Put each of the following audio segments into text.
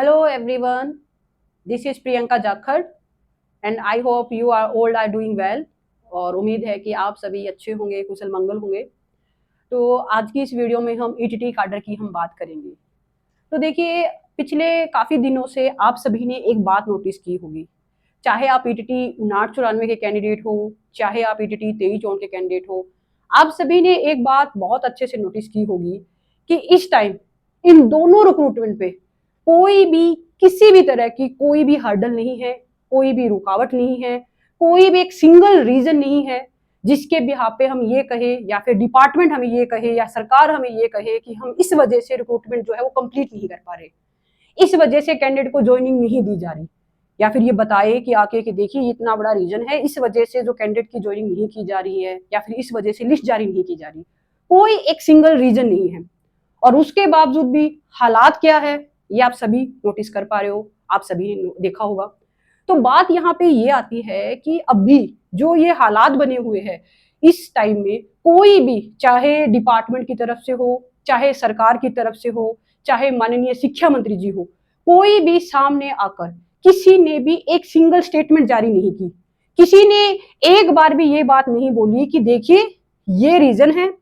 Hello everyone, this is Priyanka Jakhar and I hope you are all are doing well. और उम्मीद है कि आप सभी अच्छे होंगे, कुशल मंगल होंगे। तो आज की इस वीडियो में हम ईटीटी काडर की हम बात करेंगे। तो देखिए, पिछले काफ़ी दिनों से आप सभी ने एक बात नोटिस की होगी, चाहे आप ईटीटी 5994 के कैंडिडेट हो, चाहे आप ईटीटी 23 के कैंडिडेट हो, आप सभी ने एक बात बहुत अच्छे से नोटिस की होगी कि इस टाइम इन दोनों रिक्रूटमेंट पे कोई भी किसी भी तरह की कोई भी हर्डल नहीं है, कोई भी रुकावट नहीं है, कोई भी एक सिंगल रीजन नहीं है जिसके बिहाफ पे हम ये कहे या फिर डिपार्टमेंट हमें ये कहे या सरकार हमें ये कहे कि हम इस वजह से रिक्रूटमेंट जो है वो कंप्लीट नहीं कर पा रहे, इस वजह से कैंडिडेट को ज्वाइनिंग नहीं दी जा रही, या फिर ये बताए कि आके कि देखिए इतना बड़ा रीजन है, इस वजह से जो कैंडिडेट की ज्वाइनिंग नहीं की जा रही है या फिर इस वजह से लिस्ट जारी नहीं की जा रही। कोई एक सिंगल रीजन नहीं है और उसके बावजूद भी हालात क्या है ये आप सभी नोटिस कर पा रहे हो, आप सभी ने देखा होगा। तो बात यहाँ पे ये आती है कि अभी जो ये हालात बने हुए हैं इस टाइम में, कोई भी चाहे डिपार्टमेंट की तरफ से हो, चाहे सरकार की तरफ से हो, चाहे माननीय शिक्षा मंत्री जी हो, कोई भी सामने आकर किसी ने भी एक सिंगल स्टेटमेंट जारी नहीं की, किसी ने एक बार भी ये बात नहीं बोली कि देखिए ये रीजन है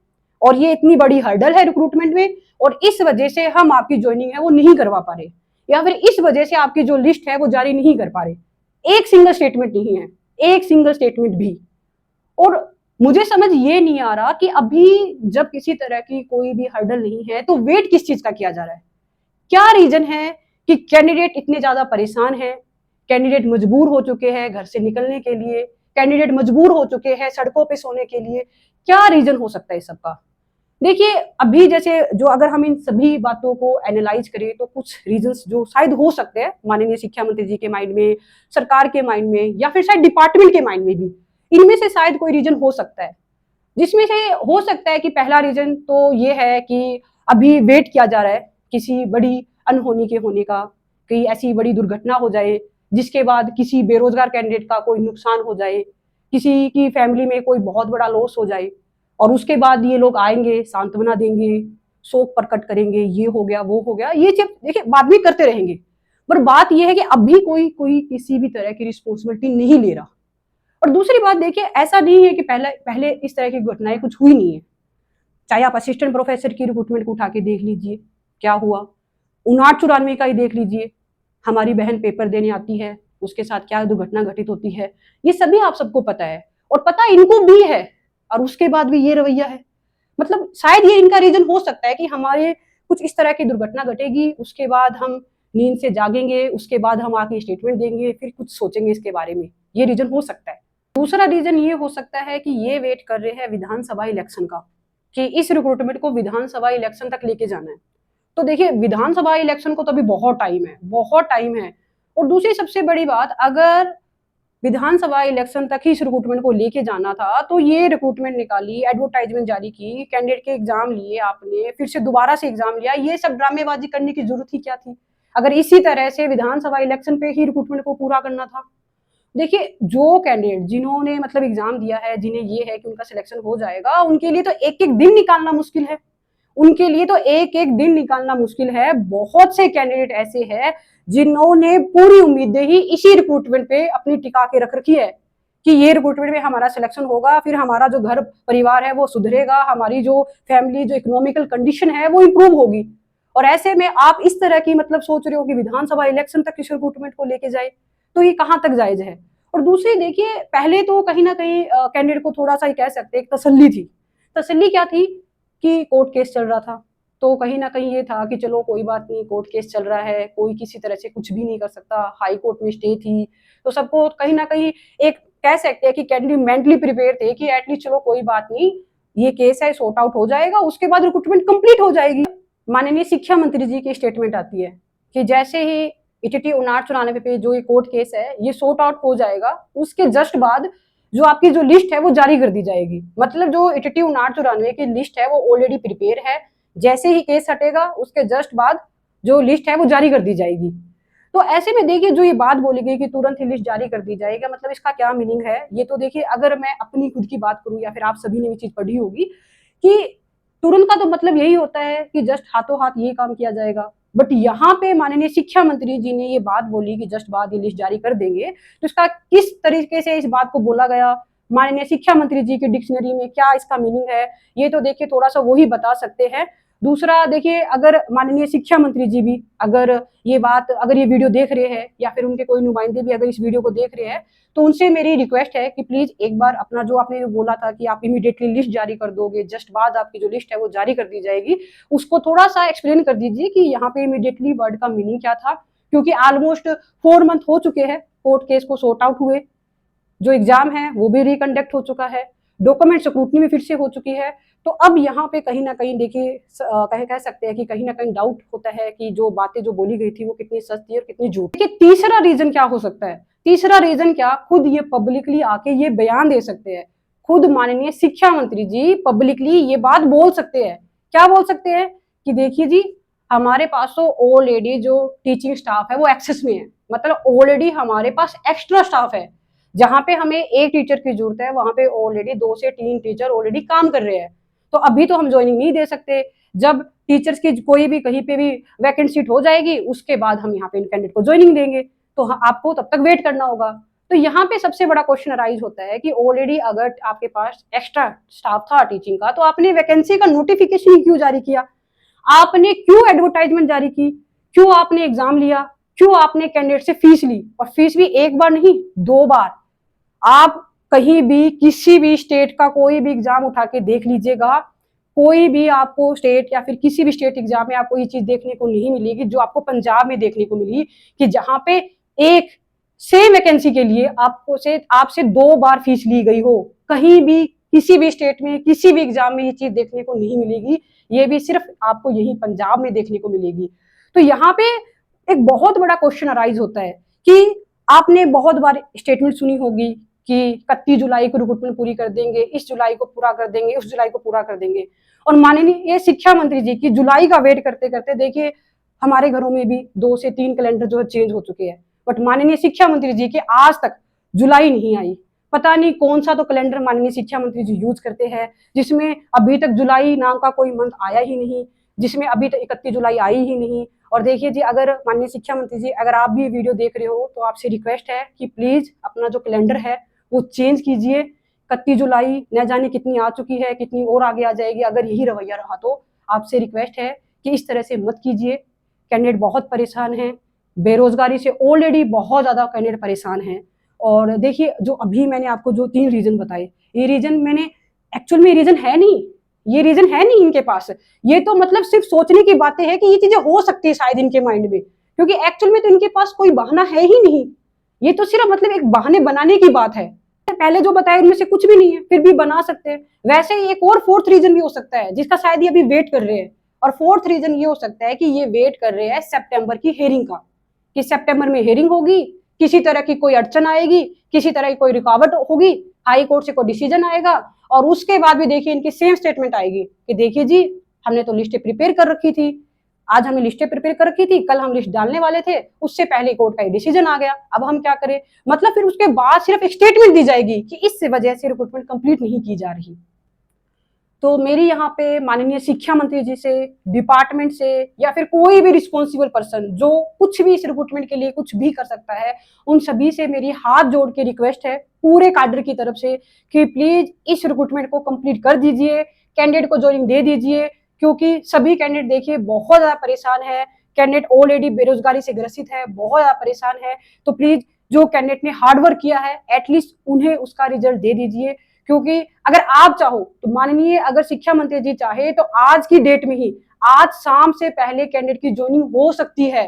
और ये इतनी बड़ी हर्डल है रिक्रूटमेंट में और इस वजह से हम आपकी ज्वाइनिंग है वो नहीं करवा पा रहे, या फिर इस वजह से आपकी जो लिस्ट है वो जारी नहीं कर पा रहे। एक सिंगल स्टेटमेंट नहीं है, एक सिंगल स्टेटमेंट भी। और मुझे समझ ये नहीं आ रहा कि अभी जब किसी तरह की कोई भी हर्डल नहीं है तो वेट किस चीज का किया जा रहा है। क्या रीजन है कि कैंडिडेट इतने ज्यादा परेशान है, कैंडिडेट मजबूर हो चुके हैं घर से निकलने के लिए, कैंडिडेट मजबूर हो चुके हैं सड़कों पे सोने के लिए। क्या रीजन हो सकता है सबका? देखिए, अभी जैसे जो अगर हम इन सभी बातों को एनालाइज करें तो कुछ रीजंस जो शायद हो सकते हैं माननीय शिक्षा मंत्री जी के माइंड में, सरकार के माइंड में, या फिर शायद डिपार्टमेंट के माइंड में भी, इनमें से शायद कोई रीजन हो सकता है। जिसमें से हो सकता है कि पहला रीजन तो ये है कि अभी वेट किया जा रहा है किसी बड़ी अनहोनी के होने का, कहीं ऐसी बड़ी दुर्घटना हो जाए जिसके बाद किसी बेरोजगार कैंडिडेट का कोई नुकसान हो जाए, किसी की फैमिली में कोई बहुत बड़ा लॉस हो जाए और उसके बाद ये लोग आएंगे, सांत्वना देंगे, शोक प्रकट करेंगे, ये हो गया वो हो गया, ये चीज देखिए बाद में करते रहेंगे। पर बात ये है कि अभी कोई कोई किसी भी तरह की रिस्पॉन्सिबिलिटी नहीं ले रहा। और दूसरी बात देखिए, ऐसा नहीं है कि पहले पहले इस तरह की घटनाएं कुछ हुई नहीं है। चाहे आप असिस्टेंट प्रोफेसर की रिक्रूटमेंट को उठा के देख लीजिए क्या हुआ, 5994 का ही देख लीजिए, हमारी बहन पेपर देने आती है उसके साथ क्या दुर्घटना घटित होती है, ये सभी आप सबको पता है और पता इनको भी है, और उसके बाद भी ये रवैया है। मतलब शायद ये इनका रीजन हो सकता है कि हमारे कुछ इस तरह की दुर्घटना घटेगी, उसके बाद हम नींद से जागेंगे, उसके बाद हम आके स्टेटमेंट देंगे, फिर कुछ सोचेंगे इसके बारे में, ये रीजन हो सकता है। दूसरा रीजन ये हो सकता है कि ये वेट कर रहे हैं विधानसभा इलेक्शन का, कि इस रिक्रूटमेंट को विधानसभा इलेक्शन तक लेके जाना है। तो देखिए, विधानसभा इलेक्शन को तो अभी बहुत टाइम है, बहुत टाइम है। और दूसरी सबसे बड़ी बात, अगर विधानसभा इलेक्शन तक ही इस रिक्रूटमेंट को लेके जाना था तो ये रिक्रूटमेंट निकाली, एडवर्टाइजमेंट जारी की, कैंडिडेट के एग्जाम लिए आपने, फिर से दोबारा से एग्जाम लिया, ये सब ड्रामेबाजी करने की जरूरत ही क्या थी अगर इसी तरह से विधानसभा इलेक्शन पे ही रिक्रूटमेंट को पूरा करना था। देखिए, जो कैंडिडेट जिन्होंने मतलब एग्जाम दिया है, जिन्हें ये है कि उनका सिलेक्शन हो जाएगा, उनके लिए तो एक एक दिन निकालना मुश्किल है, उनके लिए तो एक एक दिन निकालना मुश्किल है। बहुत से कैंडिडेट ऐसे हैं जिन्होंने पूरी उम्मीदें ही इसी रिक्रूटमेंट पे अपनी टिका के रख रखी है कि ये रिक्रूटमेंट में हमारा सिलेक्शन होगा, फिर हमारा जो घर परिवार है वो सुधरेगा, हमारी जो फैमिली जो इकोनॉमिकल कंडीशन है वो इंप्रूव होगी। और ऐसे में आप इस तरह की मतलब सोच रहे हो कि विधानसभा इलेक्शन तक इस रिक्रूटमेंट को लेके जाए, तो ये कहाँ तक जायज है। और दूसरी देखिए, पहले तो कहीं ना कहीं कैंडिडेट को थोड़ा सा कह सकते एक तसल्ली थी। तसल्ली क्या थी कि कोर्ट केस चल रहा था, तो कहीं ना कहीं ये था कि चलो कोई बात नहीं, कोर्ट केस चल रहा है, कोई किसी तरह से कुछ भी नहीं कर सकता, हाई कोर्ट में स्टे थी, तो सबको कहीं ना कहीं एक कह सकते हैं कि कैंडिडेट मेंटली प्रिपेयर थे कि एटलीस्ट चलो कोई बात नहीं, ये केस है सॉर्ट आउट हो जाएगा, उसके बाद रिक्रूटमेंट कंप्लीट हो जाएगी। माननीय शिक्षा मंत्री जी की स्टेटमेंट आती है कि जैसे ही ईटीटी 5994 पे जो ये कोर्ट केस है ये सॉर्ट आउट हो जाएगा, उसके जस्ट बाद जो आपकी जो लिस्ट है वो जारी कर दी जाएगी। मतलब जो ईटीटी 5994 की लिस्ट है वो ऑलरेडी प्रिपेयर है, जैसे ही केस हटेगा उसके जस्ट बाद जो लिस्ट है वो जारी कर दी जाएगी। तो ऐसे में देखिए, जो ये बात बोली गई कि तुरंत ही लिस्ट जारी कर दी जाएगा, मतलब इसका क्या मीनिंग है? ये तो देखिए, अगर मैं अपनी खुद की बात करूं या फिर आप सभी ने भी चीज पढ़ी होगी कि तुरंत का तो मतलब यही होता है कि जस्ट हाथों हाथ ये काम किया जाएगा, बट यहाँ पे माननीय शिक्षा मंत्री जी ने ये बात बोली कि जस्ट बाद ये लिस्ट जारी कर देंगे, तो इसका किस तरीके से इस बात को बोला गया, माननीय शिक्षा मंत्री जी की डिक्शनरी में क्या इसका मीनिंग है, ये तो देखिए थोड़ा सा वो ही बता सकते हैं। दूसरा देखिए, अगर माननीय शिक्षा मंत्री जी भी अगर ये वीडियो देख रहे हैं या फिर उनके कोई नुमाइंदे भी अगर इस वीडियो को देख रहे हैं, तो उनसे मेरी रिक्वेस्ट है कि प्लीज एक बार अपना जो आपने बोला था कि आप इमीडिएटली लिस्ट जारी कर दोगे, जस्ट बाद आपकी जो लिस्ट है वो जारी कर दी जाएगी, उसको थोड़ा सा एक्सप्लेन कर दीजिए कि यहाँ पे इमीडिएटली वर्ड का मीनिंग क्या था। क्योंकि ऑलमोस्ट 4 मंथ हो चुके हैं कोर्ट केस को सॉर्ट आउट हुए, जो एग्जाम है वो भी रिकंडक्ट हो चुका है, डॉक्यूमेंट स्क्रूटनी भी फिर से हो चुकी है। तो अब यहाँ पे कहीं ना कहीं देखिए कह सकते हैं कि कहीं ना कहीं डाउट होता है कि जो बातें जो बोली गई थी वो कितनी सच थी और कितनी झूठ। देखिए तीसरा रीजन क्या हो सकता है, तीसरा रीजन क्या, खुद ये पब्लिकली आके ये बयान दे सकते हैं, खुद माननीय शिक्षा मंत्री जी पब्लिकली ये बात बोल सकते हैं। क्या बोल सकते हैं कि देखिए जी, हमारे पास तो ऑलरेडी जो टीचिंग स्टाफ है वो एक्सेस में है, मतलब ऑलरेडी हमारे पास एक्स्ट्रा स्टाफ है। जहां पे हमें एक टीचर की जरूरत है वहां पे ऑलरेडी 2 से 3 टीचर ऑलरेडी काम कर रहे हैं। तो अभी तो हम ज्वाइनिंग नहीं दे सकते, जब टीचर्स की कोई भी कहीं पे भी वैकेंट सीट हो जाएगी उसके बाद हम यहाँ पे कैंडिडेट को ज्वाइनिंग देंगे, तो आपको तब तक वेट करना होगा। तो यहाँ पे सबसे बड़ा क्वेश्चन अराइज होता है कि ऑलरेडी अगर आपके पास एक्स्ट्रा स्टाफ था टीचिंग का, तो आपने वैकेंसी का नोटिफिकेशन क्यों जारी किया, आपने क्यों एडवर्टाइजमेंट जारी की, क्यों आपने एग्जाम लिया, क्यों आपने कैंडिडेट से फीस ली, और फीस भी एक बार नहीं 2 बार। आप कहीं भी किसी भी स्टेट का कोई भी एग्जाम उठा के देख लीजिएगा, कोई भी आपको स्टेट या फिर किसी भी स्टेट एग्जाम में आपको ये चीज देखने को नहीं मिलेगी जो आपको पंजाब में देखने को मिली, कि जहां पे एक सेम वैकेंसी के लिए आपसे 2 बार फीस ली गई हो। कहीं भी किसी भी स्टेट में किसी भी एग्जाम में ये चीज देखने को नहीं मिलेगी, ये भी सिर्फ आपको यही पंजाब में देखने को मिलेगी। तो यहाँ पे एक बहुत बड़ा क्वेश्चन अराइज होता है कि आपने बहुत बार स्टेटमेंट सुनी होगी कि 31 जुलाई को रिक्रूटमेंट पूरी कर देंगे, इस जुलाई को पूरा कर देंगे, उस जुलाई को पूरा कर देंगे, और माननीय शिक्षा मंत्री जी की जुलाई का वेट करते करते देखिए हमारे घरों में भी 2 से 3 कैलेंडर जो है चेंज हो चुके हैं, बट माननीय शिक्षा मंत्री जी के आज तक जुलाई नहीं आई। पता नहीं कौन सा तो कैलेंडर माननीय शिक्षा मंत्री जी यूज करते हैं जिसमें अभी तक जुलाई नाम का कोई मंथ आया ही नहीं, जिसमें अभी तक 31 जुलाई आई ही नहीं। और देखिए जी, अगर माननीय शिक्षा मंत्री जी अगर आप भी वीडियो देख रहे हो तो आपसे रिक्वेस्ट है कि प्लीज अपना जो कैलेंडर है वो चेंज कीजिए। 31 जुलाई न जाने कितनी आ चुकी है, कितनी और आगे आ जाएगी। अगर यही रवैया रहा तो आपसे रिक्वेस्ट है कि इस तरह से मत कीजिए। कैंडिडेट बहुत परेशान हैं, बेरोजगारी से ऑलरेडी बहुत ज्यादा कैंडिडेट परेशान हैं। और देखिए जो अभी मैंने आपको जो 3 रीजन बताए, ये रीजन मैंने एक्चुअल में रीजन है नहीं, ये रीजन है नहीं इनके पास। ये तो मतलब सिर्फ सोचने की बातें हैं कि ये चीजें हो सकती है शायद इनके माइंड में, क्योंकि एक्चुअल में तो इनके पास कोई बहाना है ही नहीं। ये तो सिर्फ मतलब एक बहाने बनाने की बात है। पहले जो बताया उनमें से कुछ भी नहीं है, फिर भी बना सकते हैं। वैसे ही एक और 4th रीजन भी हो सकता है जिसका शायद ये अभी वेट कर रहे हैं, और 4th रीजन ये हो सकता है कि ये वेट कर रहे हैं सितंबर की हेयरिंग का, कि सितंबर में हेयरिंग होगी, किसी तरह की कोई अड़चन आएगी, किसी तरह की कोई रुकावट होगी, हाई कोर्ट से कोई डिसीजन आएगा, और उसके बाद भी देखिए इनकी सेम स्टेटमेंट आएगी कि देखिए जी, हमने तो लिस्टें प्रिपेयर कर रखी थी, आज हमने लिस्टें प्रिपेयर कर रखी थी, कल हम लिस्ट डालने वाले थे, उससे पहले कोर्ट का डिसीजन आ गया, अब हम क्या करें। मतलब फिर उसके बाद सिर्फ एक स्टेटमेंट दी जाएगी कि इस वजह से रिक्रूटमेंट कंप्लीट नहीं की जा रही। तो मेरी यहाँ पे माननीय शिक्षा मंत्री जी से, डिपार्टमेंट से, या फिर कोई भी रिस्पॉन्सिबल पर्सन जो कुछ भी इस रिक्रूटमेंट के लिए कुछ भी कर सकता है, उन सभी से मेरी हाथ जोड़ के रिक्वेस्ट है पूरे काडर की तरफ से कि प्लीज इस रिक्रूटमेंट को कंप्लीट कर दीजिए, कैंडिडेट को ज्वाइनिंग दे दीजिए, क्योंकि सभी कैंडिडेट देखिए बहुत ज्यादा परेशान है। कैंडिडेट ऑलरेडी बेरोजगारी से ग्रसित है, बहुत ज्यादा परेशान है। तो प्लीज जो कैंडिडेट ने हार्डवर्क किया है एटलीस्ट उन्हें उसका रिजल्ट दे दीजिए, क्योंकि अगर आप चाहो तो माननीय अगर शिक्षा मंत्री जी चाहे तो आज की डेट में ही, आज शाम से पहले कैंडिडेट की ज्वाइनिंग हो सकती है,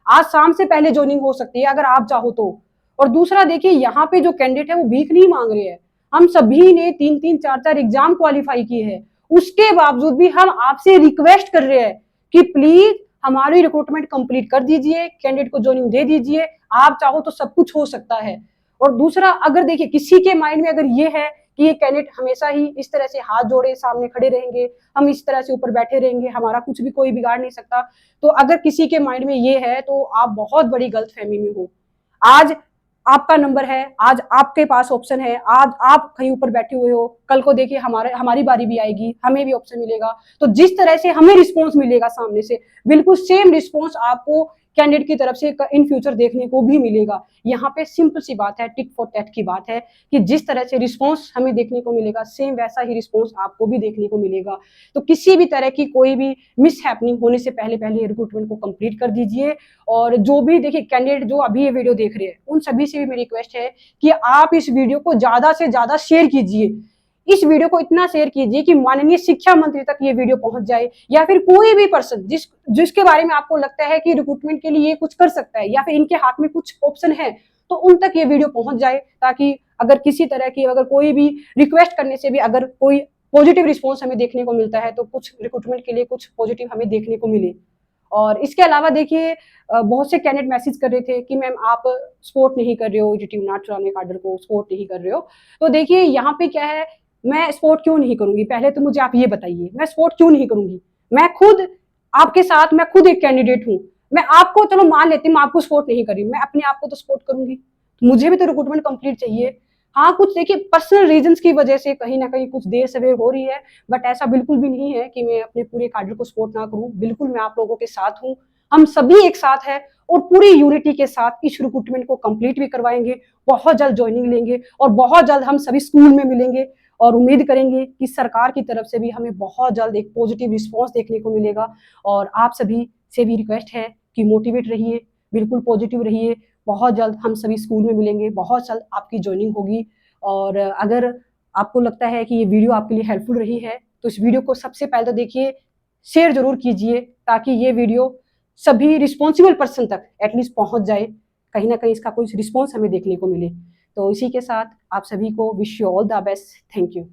आज शाम से पहले ज्वाइनिंग हो सकती है अगर आप चाहो तो। और दूसरा देखिए, यहाँ पे जो कैंडिडेट है वो भीख नहीं मांग रहे हैं, हम सभी ने 3-3 4-4 एग्जाम क्वालिफाई किए हैं, उसके बावजूद भी हम आपसे रिक्वेस्ट कर रहे हैं कि प्लीज हमारी रिक्रूटमेंट कंप्लीट कर दीजिए, कैंडिडेट को ज्वाइनिंग दे दीजिए, आप चाहो तो सब कुछ हो सकता है। और दूसरा, अगर देखिए किसी के माइंड में अगर ये है कि ये कैंडिडेट हमेशा ही इस तरह से हाथ जोड़े सामने खड़े रहेंगे, हम इस तरह से ऊपर बैठे रहेंगे, हमारा कुछ भी कोई बिगाड़ नहीं सकता, तो अगर किसी के माइंड में ये है तो आप बहुत बड़ी गलतफहमी में हो। आज आपका नंबर है, आज आपके पास ऑप्शन है, आज आप कहीं ऊपर बैठे हुए हो, कल को देखिए हमारी बारी भी आएगी, हमें भी ऑप्शन मिलेगा। तो जिस तरह से हमें रिस्पॉन्स मिलेगा सामने से, बिल्कुल सेम रिस्पॉन्स आपको कैंडिडेट की तरफ से इन फ्यूचर देखने को भी मिलेगा। यहाँ पे सिंपल सी बात है, टिक फॉर टैट की बात है कि जिस तरह से रिस्पॉन्स हमें देखने को मिलेगा, सेम वैसा ही रिस्पॉन्स आपको भी देखने को मिलेगा। तो किसी भी तरह की कोई भी मिस हैपनिंग होने से पहले पहले रिक्रूटमेंट को कंप्लीट कर दीजिए। और जो भी देखिए कैंडिडेट जो अभी ये वीडियो देख रहे हैं, उन सभी से भी मेरी रिक्वेस्ट है कि आप इस वीडियो को ज्यादा से ज्यादा शेयर कीजिए। इस वीडियो को इतना शेयर कीजिए कि माननीय शिक्षा मंत्री तक ये वीडियो पहुंच जाए, या फिर कोई भी पर्सन जिसके बारे में आपको लगता है कि रिक्रूटमेंट के लिए ये कुछ कर सकता है या फिर इनके हाथ में कुछ ऑप्शन है, तो उन तक ये वीडियो पहुंच जाए, ताकि अगर किसी तरह की अगर कोई भी रिक्वेस्ट करने से भी अगर कोई पॉजिटिव रिस्पॉन्स हमें देखने को मिलता है, तो कुछ रिक्रूटमेंट के लिए कुछ पॉजिटिव हमें देखने को मिले। और इसके अलावा देखिए बहुत से कैंडिडेट मैसेज कर रहे थे कि मैम आप सपोर्ट नहीं कर रहे हो, यूट्यूब नाट चुराने कार्डर को सपोर्ट नहीं कर रहे हो। तो देखिए यहाँ पे क्या है, मैं सपोर्ट क्यों नहीं करूंगी, पहले तो मुझे आप ये बताइए, मैं सपोर्ट क्यों नहीं करूंगी? मैं खुद आपके साथ, मैं खुद एक कैंडिडेट हूँ। मैं आपको चलो मान लेती हूँ, मैं आपको सपोर्ट नहीं कर रही, मैं अपने आप को तो सपोर्ट करूंगी। मुझे भी तो रिक्रूटमेंट कंप्लीट चाहिए। हाँ, कुछ देखिए पर्सनल रीजंस की वजह से कहीं ना कहीं कुछ देर सवेर हो रही है, बट ऐसा बिल्कुल भी नहीं है कि मैं अपने पूरे कार्डर को सपोर्ट ना करूं। बिल्कुल मैं आप लोगों के साथ हूं, हम सभी एक साथ हैं और पूरी यूनिटी के साथ इस रिक्रूटमेंट को कंप्लीट भी करवाएंगे। बहुत जल्द ज्वाइनिंग लेंगे और बहुत जल्द हम सभी स्कूल में मिलेंगे, और उम्मीद करेंगे कि सरकार की तरफ से भी हमें बहुत जल्द एक पॉजिटिव रिस्पॉन्स देखने को मिलेगा। और आप सभी से भी रिक्वेस्ट है कि मोटिवेट रहिए, बिल्कुल पॉजिटिव रहिए। बहुत जल्द हम सभी स्कूल में मिलेंगे, बहुत जल्द आपकी ज्वाइनिंग होगी। और अगर आपको लगता है कि ये वीडियो आपके लिए हेल्पफुल रही है, तो इस वीडियो को सबसे पहले तो देखिए शेयर जरूर कीजिए, ताकि ये वीडियो सभी रिस्पॉन्सिबल पर्सन तक एटलीस्ट पहुंच जाए, कहीं ना कहीं इसका कोई रिस्पॉन्स हमें देखने को मिले। तो इसी के साथ आप सभी को wish you all the best. Thank you.